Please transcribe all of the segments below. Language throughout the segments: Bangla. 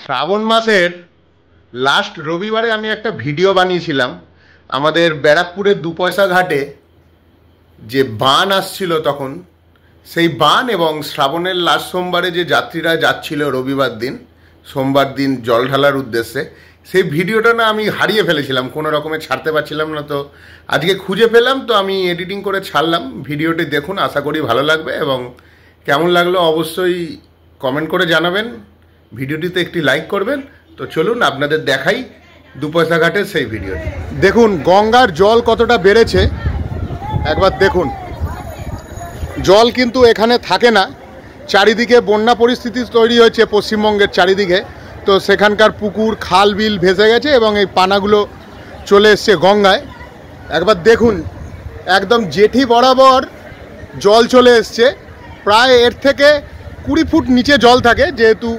শ্রাবণ মাসের লাস্ট রবিবারে আমি একটা ভিডিও বানিয়েছিলাম আমাদের ব্যারাকপুরের দুপয়সা ঘাটে যে বান আসছিল তখন সেই বান এবং শ্রাবণের লাস্ট সোমবারে যে যাত্রীরা যাচ্ছিল রবিবার দিন সোমবার দিন জল ঢালার উদ্দেশ্যে সেই ভিডিওটা না আমি হারিয়ে ফেলেছিলাম, কোনো রকমে ছাড়তে পারছিলাম না। তো আজকে খুঁজে পেলাম, তো আমি এডিটিং করে ছাড়লাম। ভিডিওটি দেখুন, আশা করি ভালো লাগবে এবং কেমন লাগলো অবশ্যই কমেন্ট করে জানাবেন। ভিডিওটিতে একটি লাইক করবেন। তো চলুন আপনাদের দেখাই দুপয়সা ঘাটের সেই ভিডিওটি। দেখুন গঙ্গার জল কতটা বেড়েছে, একবার দেখুন। জল কিন্তু এখানে থাকে না, চারিদিকে বন্যা পরিস্থিতি তৈরি হয়েছে পশ্চিমবঙ্গের চারিদিকে। তো সেখানকার পুকুর খাল বিল ভেসে গেছে এবং এই পানাগুলো চলে এসছে গঙ্গায়। একবার দেখুন, একদম জেঠি বরাবর জল চলে এসছে। প্রায় এর থেকে 20 ফুট নিচে জল থাকে, যেহেতু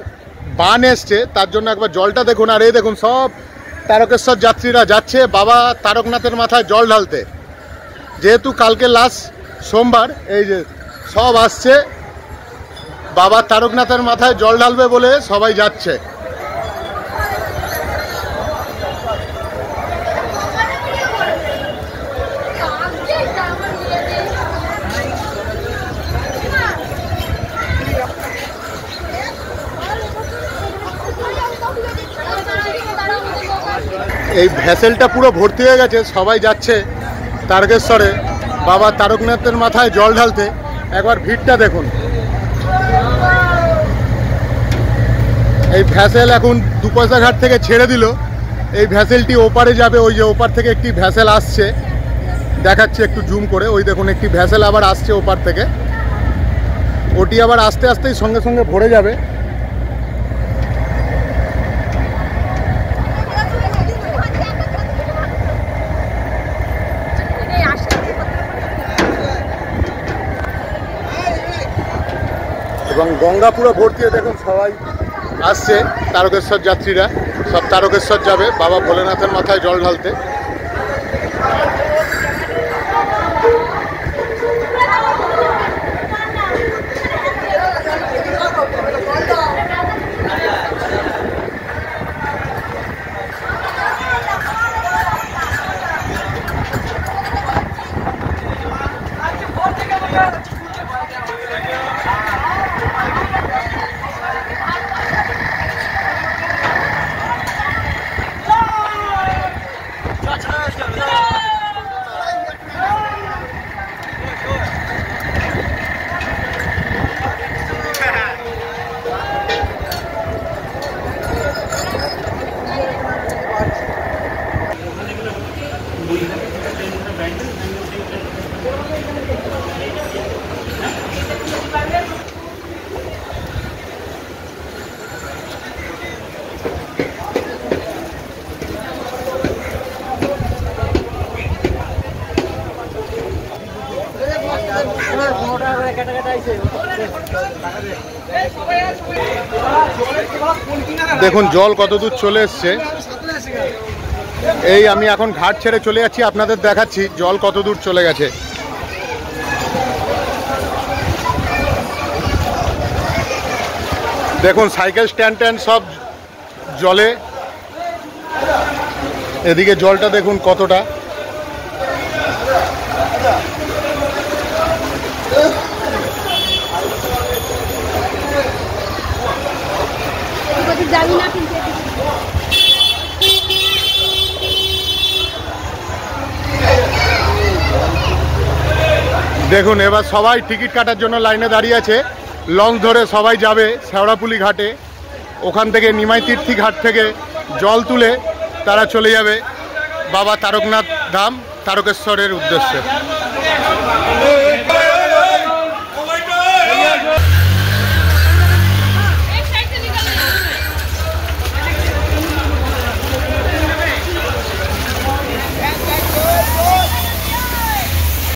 বান এসছে তার জন্য। একবার জলটা দেখুন। আর এই দেখুন, সব তারকেশ্বর যাত্রীরা যাচ্ছে বাবা তারকনাথের মাথায় জল ঢালতে, যেহেতু কালকে লাস্ট সোমবার। এই যে সব আসছে বাবা তারকনাথের মাথায় জল ঢালবে বলে সবাই যাচ্ছে। এই ভ্যাসেলটা পুরো ভর্তি হয়ে গেছে, সবাই যাচ্ছে তারকেশ্বরে বাবা তারকনাথের মাথায় জল ঢালতে। একবার ভিড়টা দেখুন। এই ভ্যাসেল এখন দুপয়সা ঘাট থেকে ছেড়ে দিল। এই ভ্যাসেলটি ওপারে যাবে, ওই যে ওপার থেকে একটি ভ্যাসেল আসছে, দেখাচ্ছে একটু জুম করে। ওই দেখুন একটি ভ্যাসেল আবার আসছে ওপার থেকে, ওটি আবার আস্তে আস্তেই সঙ্গে সঙ্গে ভরে যাবে। এবং গঙ্গা পুরো ভর্তি হয়ে দেখুন সবাই আসছে তারকেশ্বর যাত্রীরা, সব তারকেশ্বর যাবে বাবা ভোলেনাথের মাথায় জল ঢালতে। দেখুন জল কত দূর চলে এসছে। এই আমি এখন ঘাট ছেড়ে চলে যাচ্ছি, আপনাদের দেখাচ্ছি জল কত দূর চলে গেছে। দেখুন সাইকেল স্ট্যান্ড ট্যান্ড সব জলে। এদিকে জলটা দেখুন কতটা। দেখুন এবার সবাই টিকিট কাটার জন্য লাইনে দাঁড়িয়ে আছে। লঞ্চ ধরে সবাই যাবে শেওড়াপুলি ঘাটে। ওখান থেকে নিমাই তীর্থী ঘাট থেকে জল তুলে তারা চলে যাবে বাবা তারকনাথ ধাম তারকেশ্বরের উদ্দেশ্যে।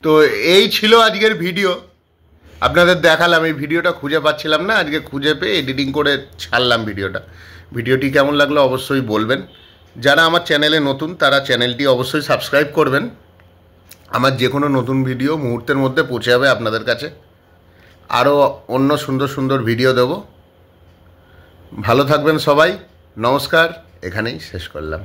তো এই ছিল আজকের ভিডিও, আপনাদের দেখালাম। এই ভিডিওটা খুঁজে পাচ্ছিলাম না, আজকে খুঁজে পেয়ে এডিটিং করে ছাড়লাম ভিডিওটি কেমন লাগলো অবশ্যই বলবেন। যারা আমার চ্যানেলে নতুন তারা চ্যানেলটি অবশ্যই সাবস্ক্রাইব করবেন। আমার যে কোনো নতুন ভিডিও মুহূর্তের মধ্যে পৌঁছে যাবে আপনাদের কাছে। আরও অন্য সুন্দর সুন্দর ভিডিও দেব। ভালো থাকবেন সবাই। নমস্কার, এখানেই শেষ করলাম।